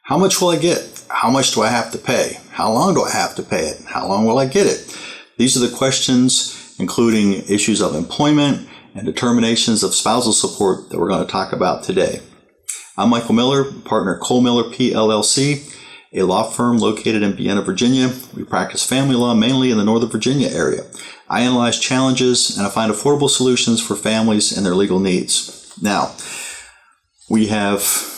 How much will I get? How much do I have to pay? How long do I have to pay it? How long will I get it? These are the questions, including issues of employment and determinations of spousal support, that we're going to talk about today. I'm Michael Miller, partner at Cole Miller PLLC, a law firm located in Vienna, Virginia. We practice family law mainly in the Northern Virginia area. I analyze challenges and I find affordable solutions for families and their legal needs. Now, we have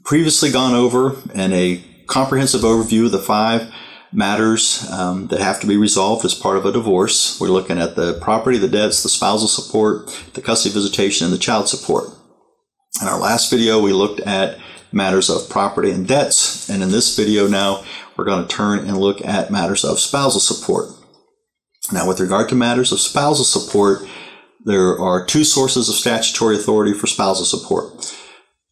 previously gone over in a comprehensive overview of the 5 matters that have to be resolved as part of a divorce. We're looking at the property, the debts, the spousal support, the custody visitation, and the child support. In our last video, we looked at matters of property and debts, and in this video now, we're going to turn and look at matters of spousal support. Now, with regard to matters of spousal support, there are 2 sources of statutory authority for spousal support.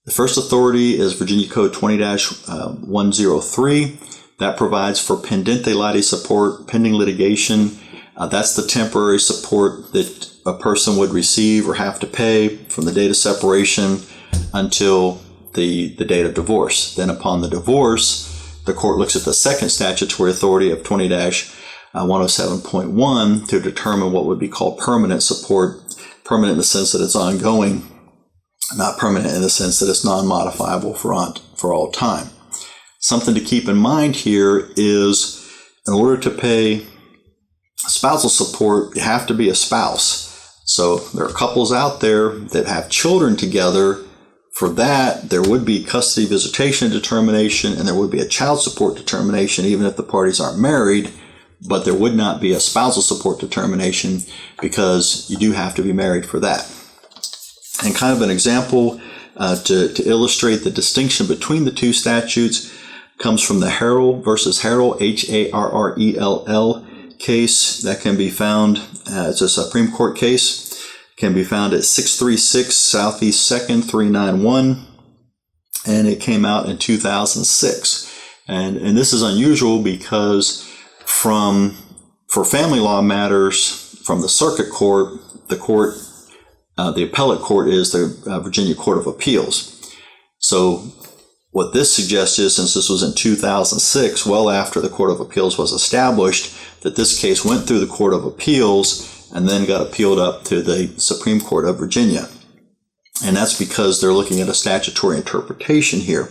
The first authority is Virginia Code 20-103. That provides for pendente lite support, pending litigation. That's the temporary support that a person would receive or have to pay from the date of separation until the date of divorce. Then upon the divorce, the court looks at the second statutory authority of 20-107.1 to determine what would be called permanent support. Permanent in the sense that it's ongoing, not permanent in the sense that it's non-modifiable for all time. Something to keep in mind here is, in order to pay spousal support, you have to be a spouse. So there are couples out there that have children together. For that, there would be custody visitation determination and there would be a child support determination even if the parties aren't married, but there would not be a spousal support determination because you do have to be married for that. And kind of an example to illustrate the distinction between the 2 statutes comes from the Harrell versus Harrell, Harrell case that can be found, it's a Supreme Court case, can be found at 636 Southeast 2nd 391, and it came out in 2006. And this is unusual because for family law matters from the circuit court, the appellate court is the Virginia Court of Appeals. So what this suggests is, since this was in 2006, well after the Court of Appeals was established, that this case went through the Court of Appeals and then got appealed up to the Supreme Court of Virginia. And that's because they're looking at a statutory interpretation here.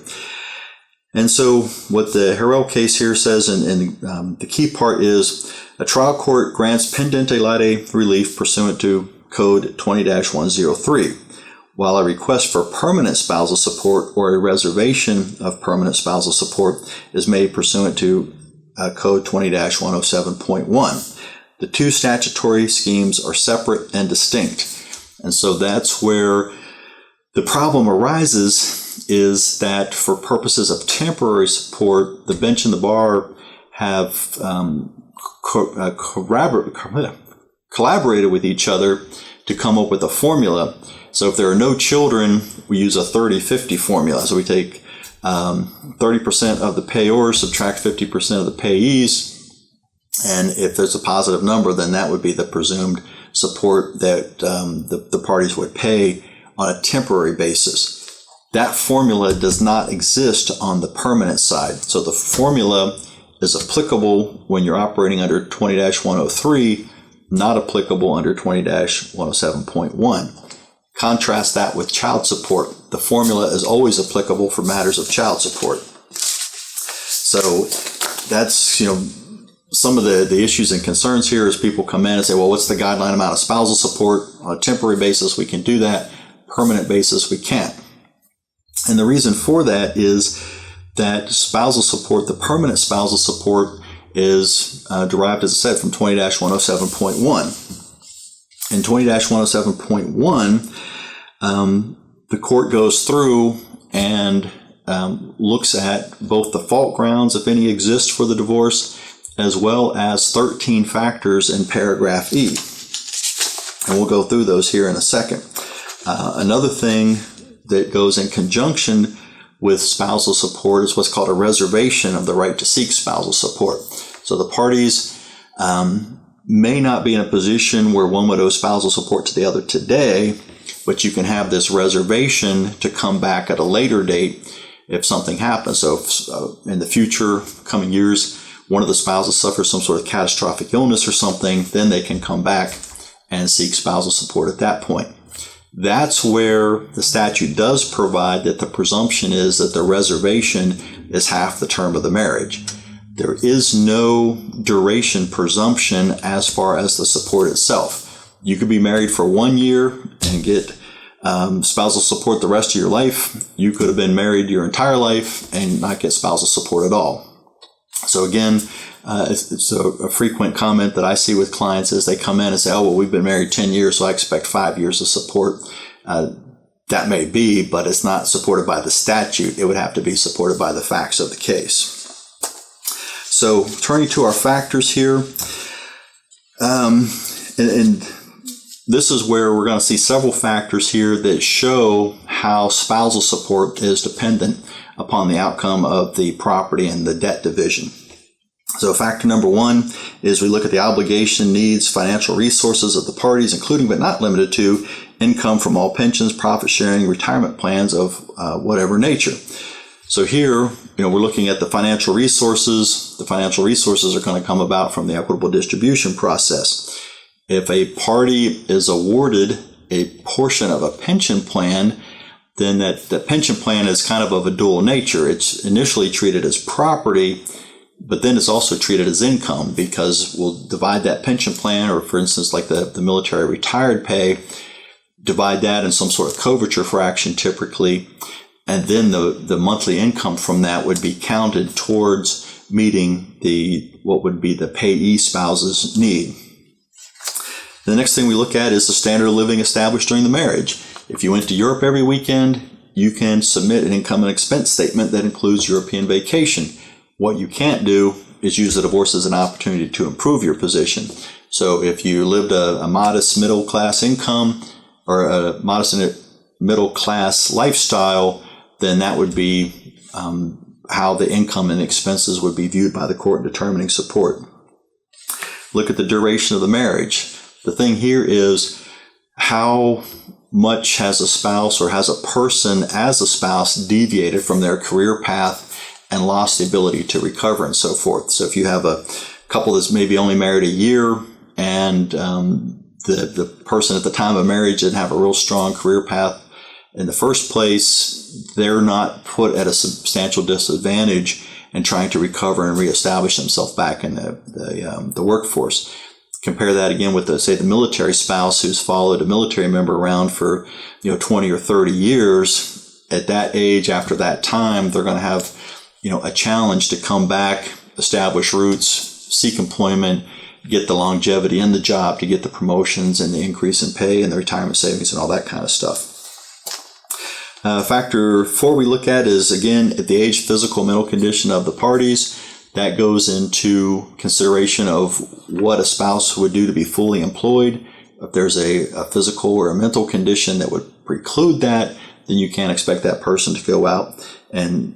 And so what the Harrell case here says, and the key part is, a trial court grants pendente lite relief pursuant to Code 20-103, while a request for permanent spousal support or a reservation of permanent spousal support is made pursuant to Code 20-107.1. The 2 statutory schemes are separate and distinct. And so that's where the problem arises, is that for purposes of temporary support, the bench and the bar have collaborated with each other to come up with a formula. So if there are no children, we use a 30-50 formula. So we take 30% of the payors, subtract 50% of the payees, and if there's a positive number, then that would be the presumed support that the parties would pay on a temporary basis. That formula does not exist on the permanent side. So the formula is applicable when you're operating under 20-103, not applicable under 20-107.1. Contrast that with child support. The formula is always applicable for matters of child support. So that's, some of the issues and concerns here is people come in and say, well, what's the guideline amount of spousal support? On a temporary basis, we can do that. Permanent basis, we can't. And the reason for that is that spousal support, the permanent spousal support, is derived, as I said, from 20-107.1. In 20-107.1, the court goes through and looks at both the fault grounds, if any exist for the divorce, as well as 13 factors in paragraph E. And we'll go through those here in a second. Another thing that goes in conjunction with spousal support is what's called a reservation of the right to seek spousal support. So the parties may not be in a position where one would owe spousal support to the other today, but you can have this reservation to come back at a later date if something happens. So if, in the future, coming years, one of the spouses suffers some sort of catastrophic illness or something, then they can come back and seek spousal support at that point. That's where the statute does provide that the presumption is that the reservation is half the term of the marriage. There is no duration presumption as far as the support itself. You could be married for 1 year and get spousal support the rest of your life. You could have been married your entire life and not get spousal support at all. So again, it's a frequent comment that I see with clients is they come in and say, oh, well, we've been married 10 years, so I expect 5 years of support. That may be, but it's not supported by the statute. It would have to be supported by the facts of the case. So turning to our factors here, and this is where we're going to see several factors here that show how spousal support is dependent upon the outcome of the property and the debt division. So factor number one is we look at the obligation, needs, financial resources of the parties, including but not limited to income from all pensions, profit sharing, retirement plans of whatever nature. So here, we're looking at the financial resources. The financial resources are going to come about from the equitable distribution process. If a party is awarded a portion of a pension plan, then the pension plan is kind of a dual nature. It's initially treated as property, but then it's also treated as income because we'll divide that pension plan, or for instance, like the military retired pay, divide that in some sort of coverture fraction typically, and then the monthly income from that would be counted towards meeting what would be the payee spouse's need. The next thing we look at is the standard of living established during the marriage. If you went to Europe every weekend, you can submit an income and expense statement that includes European vacation. What you can't do is use the divorce as an opportunity to improve your position. So if you lived a modest middle class income or a modest middle class lifestyle, then that would be how the income and expenses would be viewed by the court in determining support. Look at the duration of the marriage. The thing here is how much has a spouse or has a person as a spouse deviated from their career path and lost the ability to recover and so forth. So if you have a couple that's maybe only married a year and the person at the time of marriage didn't have a real strong career path in the first place, they're not put at a substantial disadvantage in trying to recover and reestablish themselves back in the workforce. Compare that again with the military spouse who's followed a military member around for 20 or 30 years. At that age, after that time, they're going to have a challenge to come back, establish roots, seek employment, get the longevity in the job, to get the promotions and the increase in pay and the retirement savings and all that kind of stuff. Factor 4 we look at is, again, at the age, physical, mental condition of the parties. That goes into consideration of what a spouse would do to be fully employed. If there's a physical or a mental condition that would preclude that, then you can't expect that person to go out and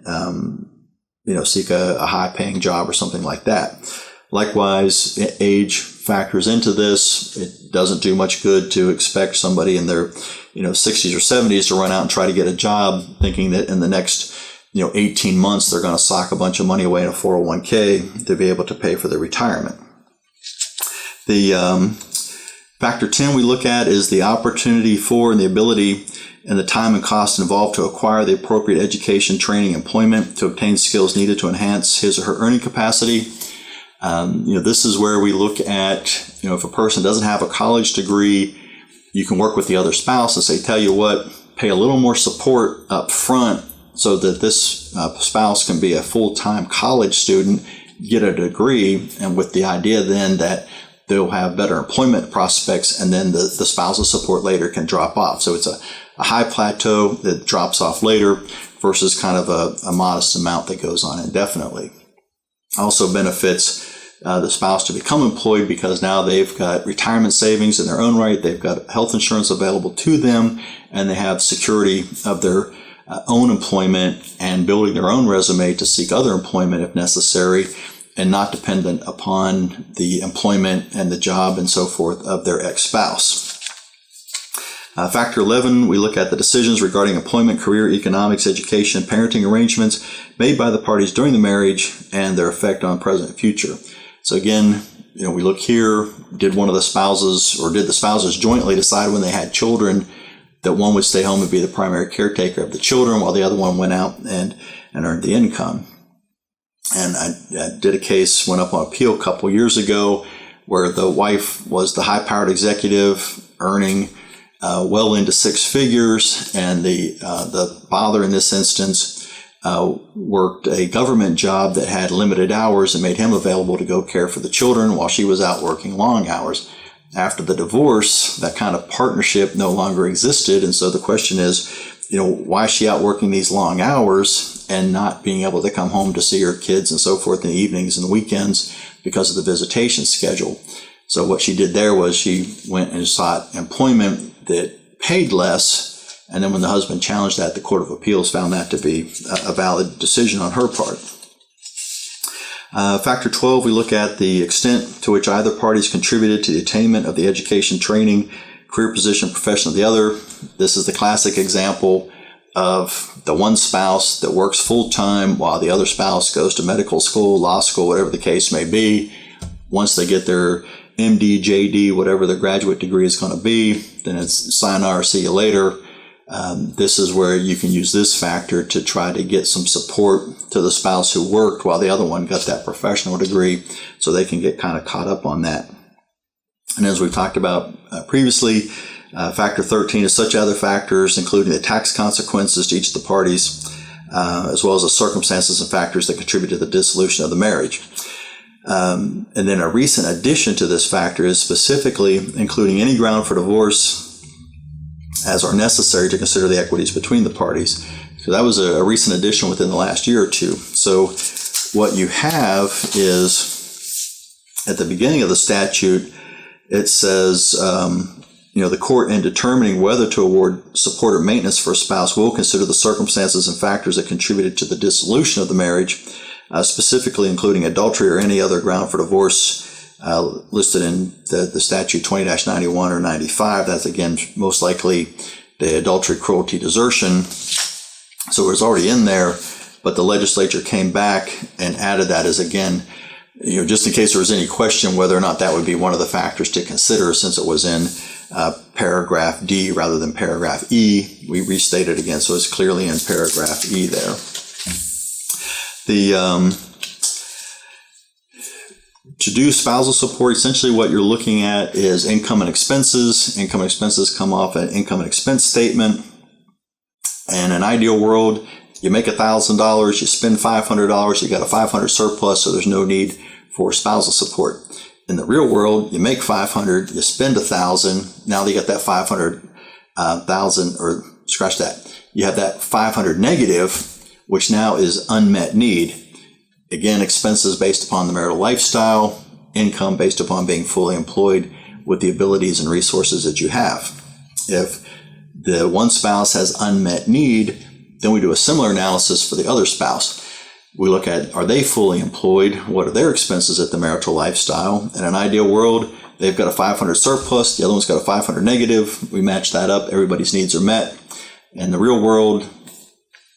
seek a high-paying job or something like that. Likewise, age factors into this. It doesn't do much good to expect somebody in their 60s or 70s to run out and try to get a job thinking that in the next 18 months they're going to sock a bunch of money away in a 401k to be able to pay for their retirement. The factor 10 we look at is the opportunity for and the ability and the time and cost involved to acquire the appropriate education, training, employment to obtain skills needed to enhance his or her earning capacity. This is where we look at, if a person doesn't have a college degree, you can work with the other spouse and say, tell you what, pay a little more support up front so that this spouse can be a full-time college student, get a degree, and with the idea then that they'll have better employment prospects, and then the spousal support later can drop off. So it's a high plateau that drops off later versus kind of a modest amount that goes on indefinitely. Also benefits the spouse to become employed because now they've got retirement savings in their own right, they've got health insurance available to them, and they have security of their own employment and building their own resume to seek other employment if necessary, and not dependent upon the employment and the job and so forth of their ex-spouse. Factor 11, we look at the decisions regarding employment, career, economics, education, parenting arrangements made by the parties during the marriage and their effect on present and future. So again, we look here, did the spouses jointly decide when they had children that one would stay home and be the primary caretaker of the children while the other one went out and earned the income? And I did a case, went up on appeal a couple years ago, where the wife was the high-powered executive earning well into six figures, and the father in this instance worked a government job that had limited hours and made him available to go care for the children while she was out working long hours. After the divorce, that kind of partnership no longer existed, and so the question is, why is she out working these long hours and not being able to come home to see her kids and so forth in the evenings and the weekends because of the visitation schedule? So what she did there was she went and sought employment that paid less, and then when the husband challenged that, the Court of Appeals found that to be a valid decision on her part. Factor 12, we look at the extent to which either party's contributed to the attainment of the education, training, career position, profession of the other. This is the classic example of the one spouse that works full-time while the other spouse goes to medical school, law school, whatever the case may be. Once they get their MD, JD, whatever their graduate degree is going to be, then it's sayonara, see you later. This is where you can use this factor to try to get some support to the spouse who worked while the other one got that professional degree, so they can get kind of caught up on that. And as we've talked about previously, factor 13 is such other factors, including the tax consequences to each of the parties, as well as the circumstances and factors that contribute to the dissolution of the marriage. And then a recent addition to this factor is specifically including any ground for divorce as are necessary to consider the equities between the parties. So that was a recent addition within the last year or two. So what you have is, at the beginning of the statute, it says, the court, in determining whether to award support or maintenance for a spouse, will consider the circumstances and factors that contributed to the dissolution of the marriage, specifically including adultery or any other ground for divorce listed in the statute 20-91 or 95. That's, again, most likely the adultery, cruelty, desertion. So it was already in there, but the legislature came back and added that as, again, just in case there was any question whether or not that would be one of the factors to consider, since it was in paragraph D rather than paragraph E. We restate it again, so it's clearly in paragraph E there. To do spousal support, essentially what you're looking at is income and expenses. Income and expenses come off an income and expense statement. In an ideal world, you make $1,000, you spend $500, you got a $500 surplus, so there's no need for spousal support. In the real world, you make $500, you spend $1,000. Now that you got that $500,000, or scratch that, you have that $500 negative, which now is unmet need. Again, expenses based upon the marital lifestyle, income based upon being fully employed with the abilities and resources that you have. If the one spouse has unmet need, then we do a similar analysis for the other spouse. We look at, are they fully employed? What are their expenses at the marital lifestyle? In an ideal world, they've got a 500 surplus, the other one's got a 500 negative. We match that up, everybody's needs are met. In the real world,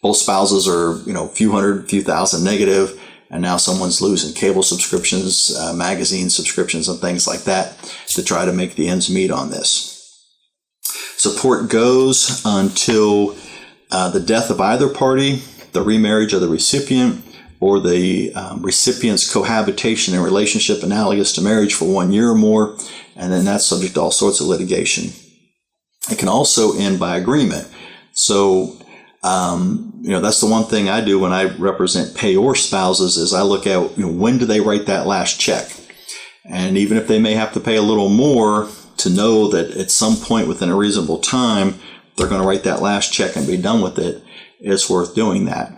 both spouses are, few thousand negative, and now someone's losing cable subscriptions, magazine subscriptions, and things like that to try to make the ends meet on this. Support goes until the death of either party, the remarriage of the recipient, or the recipient's cohabitation and relationship analogous to marriage for 1 year or more, and then that's subject to all sorts of litigation. It can also end by agreement. So, that's the one thing I do when I represent payor spouses is I look at, when do they write that last check? And even if they may have to pay a little more, to know that at some point within a reasonable time, they're going to write that last check and be done with it, it's worth doing that.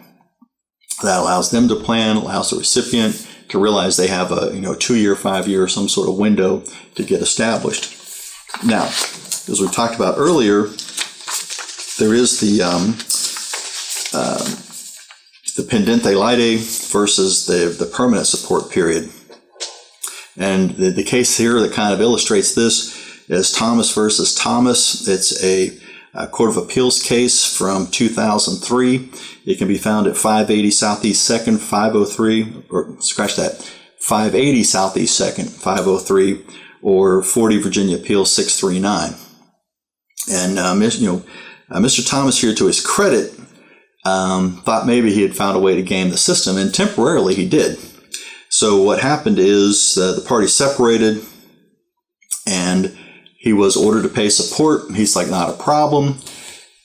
That allows them to plan, allows the recipient to realize they have a 2-year, 5-year, some sort of window to get established. Now, as we talked about earlier, there is the pendente lite versus the permanent support period. And the case here that kind of illustrates this, is Thomas versus Thomas. It's a Court of Appeals case from 2003. It can be found at 580 Southeast 2nd, 503, or scratch that, 580 Southeast 2nd, 503, or 40 Virginia Appeals 639. And, Mr. Thomas here, to his credit, thought maybe he had found a way to game the system, and temporarily he did. So what happened is the parties separated, and he was ordered to pay support. He's like, not a problem.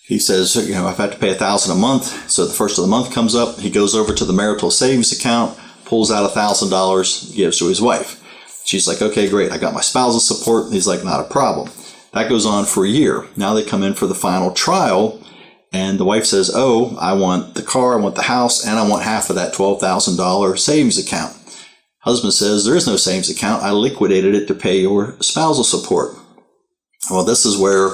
He says, if I have to pay $1,000 a month, so the first of the month comes up, he goes over to the marital savings account, pulls out $1,000, gives to his wife. She's like, okay, great, I got my spousal support. He's like, not a problem. That goes on for a year. Now they come in for the final trial, and the wife says, oh, I want the car, I want the house, and I want half of that $12,000 savings account. Husband says, there is no savings account. I liquidated it to pay your spousal support. Well, this is where,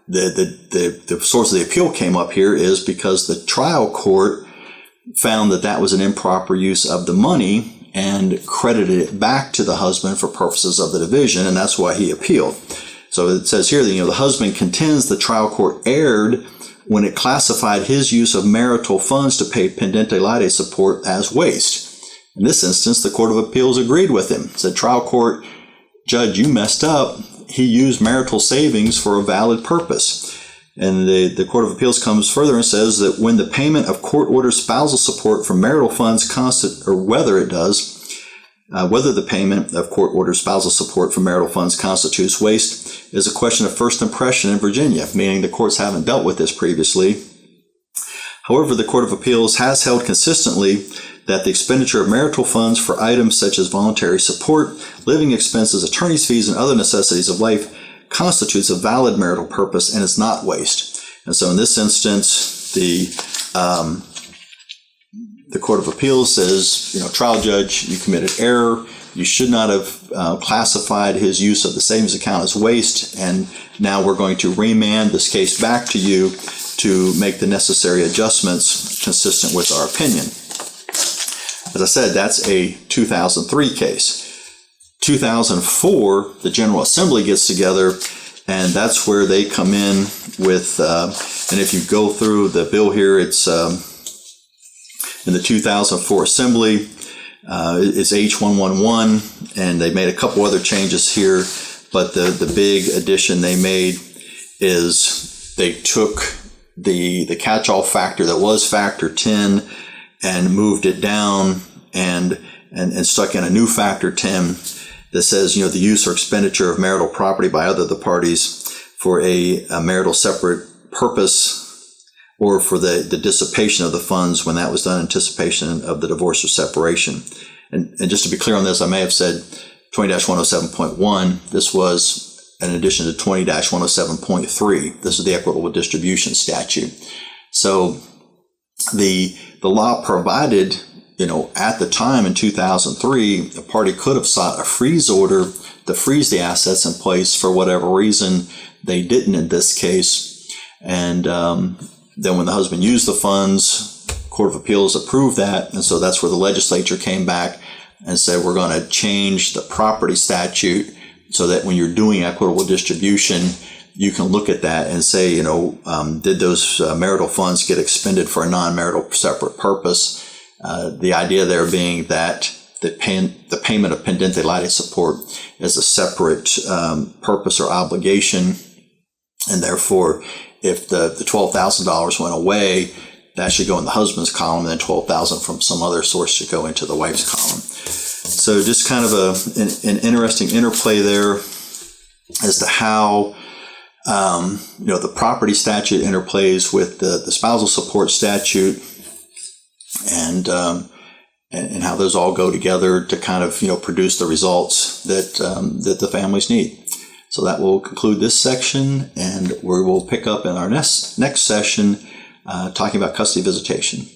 the source of the appeal came up here, is because the trial court found that was an improper use of the money and credited it back to the husband for purposes of the division, and that's why he appealed. So it says here that, the husband contends the trial court erred when it classified his use of marital funds to pay pendente lite support as waste. In this instance, the Court of Appeals agreed with him. Said, trial court judge, you messed up. He used marital savings for a valid purpose. And the Court of Appeals comes further and says that when the payment of court-ordered spousal support from marital funds whether the payment of court-ordered spousal support from marital funds constitutes waste is a question of first impression in Virginia, meaning the courts haven't dealt with this previously. However, the Court of Appeals has held consistently that the expenditure of marital funds for items such as voluntary support, living expenses, attorney's fees, and other necessities of life constitutes a valid marital purpose and is not waste. And so in this instance, the Court of Appeals says, trial judge, you committed error. You should not have classified his use of the savings account as waste, and now we're going to remand this case back to you to make the necessary adjustments consistent with our opinion. As I said, that's a 2003 case. 2004, the General Assembly gets together, and that's where they come in with, and if you go through the bill here, it's in the 2004 Assembly, it's H111, and they made a couple other changes here, but the big addition they made is they took the catch-all factor that was factor 10 and moved it down and stuck in a new factor 10 that says, the use or expenditure of marital property by other of the parties for a marital separate purpose or for the dissipation of the funds when that was done in anticipation of the divorce or separation. And just to be clear on this, I may have said 20-107.1. This was an addition to 20-107.3. This is the equitable distribution statute. So the law provided, at the time in 2003, a party could have sought a freeze order to freeze the assets in place for whatever reason. They didn't in this case. And then when the husband used the funds, Court of Appeals approved that. And so that's where the legislature came back and said, we're going to change the property statute so that when you're doing equitable distribution, you can look at that and say, did those marital funds get expended for a non-marital separate purpose? The idea there being that the payment of pendente lite support is a separate purpose or obligation, and therefore, if the $12,000 went away, that should go in the husband's column, and then $12,000 from some other source should go into the wife's column. So just kind of an interesting interplay there as to how the property statute interplays with the spousal support statute, and how those all go together to kind of produce the results that the families need. So that will conclude this section, and we will pick up in our next session talking about custody visitation.